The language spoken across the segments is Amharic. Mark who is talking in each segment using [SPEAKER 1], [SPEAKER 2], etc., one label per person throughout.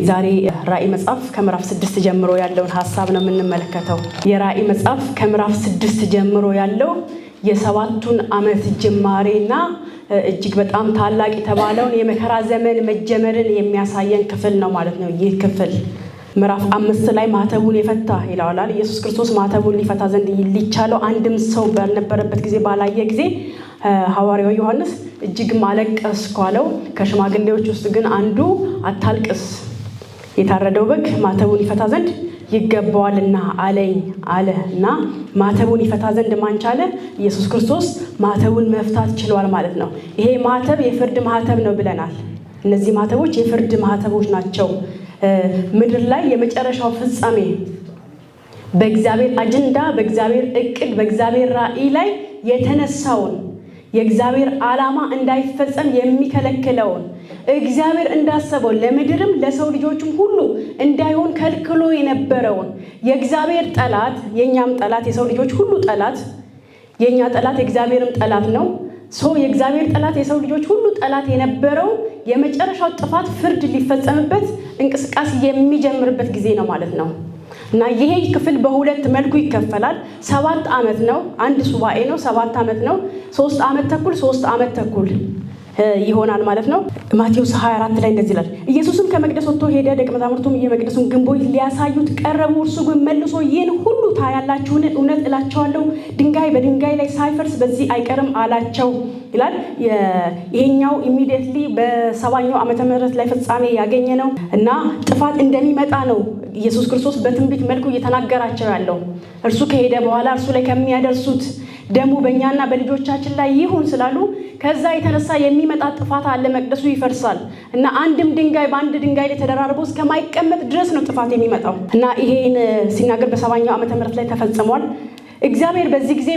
[SPEAKER 1] ዛሬ ራእይ መጽሐፍ ከምዕራፍ 6 ጀምሮ ያለውን ሐሳብ ነው የምንመለከተው። የራእይ መጽሐፍ ከምዕራፍ 6 ጀምሮ ያለው የሰባቱን ዓመት ጅማሬና እጅግ በጣም ታላቅ የተባለውን የመከራ ዘመን መጀመርን የሚያሳየን ክፍል ነው ማለት ነው። ይህ ክፍል ምዕራፍ 5 ላይ ማተቡን የፈታ ይላል። ኢየሱስ ክርስቶስ ማተቡን ሊፈታ ዘንድ ሊቻለው አንድም ሰው ባልነበረበት ጊዜ ባላየ ጊዜ ሐዋርያው ዮሐንስ እጅግ አለቀስኩ አለው። ከሽማግሌዎች ውስጥ ግን አንዱ አታልቅስ፣ የታረደው በግ ማተቡን ይፈታ ዘንድ ይገባዋልና አለኝ አለና ማተቡን ይፈታ ዘንድ ማን ቻለ? ኢየሱስ ክርስቶስ ማተቡን መፍታት ችሏል ማለት ነው። ይሄ ማተብ የፍርድ ማተብ ነው ብለናል። እነዚህ ማተቦች የፍርድ ማተቦች ናቸው። ምድር ላይ የመጨረሻው ፍጻሜ በእግዚአብሔር አጀንዳ፣ በእግዚአብሔር እቅድ፣ በእግዚአብሔር ራእይ ላይ የተነሳውን የእግዚአብሔር ዓላማ እንዳይፈጸም የሚከለክለውን እግዚአብሔር እንዳሰበው ለምድርም ለሰው ልጆችም ሁሉ እንዳይሆን ከልክሎ የነበረውን የእግዚአብሔር ጠላት፣ የኛም ጠላት፣ የሰው ልጆች ሁሉ ጠላት፣ የኛ ጠላት የእግዚአብሔርም ጠላት ነው። የእግዚአብሔር ጠላት የሰው ልጆች ሁሉ ጠላት የነበረው የመጨረሻው ጥፋት ፍርድ ሊፈጸምበት እንቅስቃሴ የሚጀምርበት ጊዜ ነው ማለት ነው። እና ይሄ ክፍል በሁለት መልኩ ይከፈላል። 7 ዓመት ነው፣ አንድ ሱባኤ ነው። 7 ዓመት ነው፣ 3 ዓመት ተኩል 3 ዓመት ተኩል ይሆናል ማለት ነው። ማቴዎስ 24 ላይ እንደዚህ ይላል። ኢየሱስም ከመቅደስ ወጥቶ ሄደ፣ ደቀ መዛሙርቱም የመቅደሱን ግንቦች ሊያሳዩት ቀረቡ። እርሱ ግን መልሶ ይህን ሁሉ ታያላችሁን? እውነት እላችኋለሁ ድንጋይ በድንጋይ ላይ ሳይፈርስ በዚህ አይቀርም አላቸው ይላል። ይሄኛው ኢሚዲየትሊ በ70ኛው ዓመተ ምህረት ላይ ፍጻሜ ያገኘ ነው እና ጥፋት እንደሚመጣ ነው ኢየሱስ ክርስቶስ በትንቢት መልኩ እየተናገራቸው ያለው። እርሱ ከሄደ በኋላ እርሱ ላይ ከሚያደርሱት ደሙ በእኛና በልጆቻችን ላይ ይሁን ስላሉ ከዛ የተነሳ የሚመጣ ጥፋት አለ። መቅደሱ ይፈርሳል እና አንድም ድንጋይ በአንድ ድንጋይ ላይ ተደራርቦ እስከማይቀመጥ ድረስ ነው ጥፋት የሚመጣው እና ይሄን ሲናገር በ70ኛው ዓመተ ምህረት ላይ ተፈጽሟል። እግዚአብሔር በዚህ ጊዜ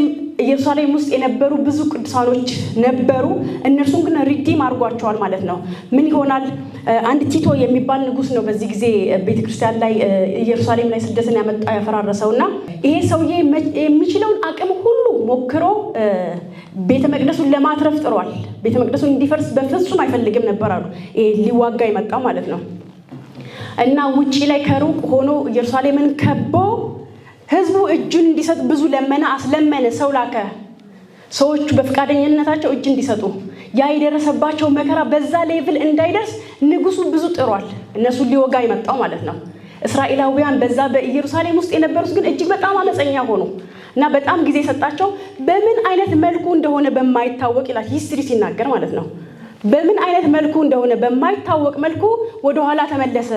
[SPEAKER 1] ኢየሩሳሌም ውስጥ የነበሩ ብዙ ቅዱሳኖች ነበሩ። እነርሱም ግን ሪዲም አድርጓቸዋል ማለት ነው። ምን ይሆናል? አንድ ቲቶ የሚባል ንጉስ ነው በዚህ ጊዜ ቤተክርስቲያን ላይ ኢየሩሳሌም ላይ ስደትን ያመጣ ያፈራረሰውና ይሄ ሰውዬ የሚችለውን አቅም ሁሉ ሞክሮ ቤተ መቅደሱን ለማትረፍ ጥሯል። ቤተ መቅደሱን እንዲፈርስ በፍጹም አይፈልግም ነበር አሉ። ይሄ ሊዋጋ የመጣው ማለት ነው እና ውጪ ላይ ከሩቅ ሆኖ ኢየሩሳሌምን ከቦ ህዝቡ እጁን እንዲሰጥ ብዙ ለመነ፣ አስለመነ፣ ሰው ላከ። ሰዎቹ በፍቃደኝነታቸው እጅ እንዲሰጡ ያ የደረሰባቸው መከራ በዛ ሌቭል እንዳይደርስ ንጉሱ ብዙ ጥሯል። እነሱን ሊወጋ የመጣው ማለት ነው። እስራኤላውያን በዛ በኢየሩሳሌም ውስጥ የነበሩት ግን እጅግ በጣም አመፀኛ ሆኑ እና በጣም ጊዜ ሰጣቸው። በምን አይነት መልኩ እንደሆነ በማይታወቅ ይላል ሂስትሪ ሲናገር ማለት ነው። በምን አይነት መልኩ እንደሆነ በማይታወቅ መልኩ ወደ ኋላ ተመለሰ።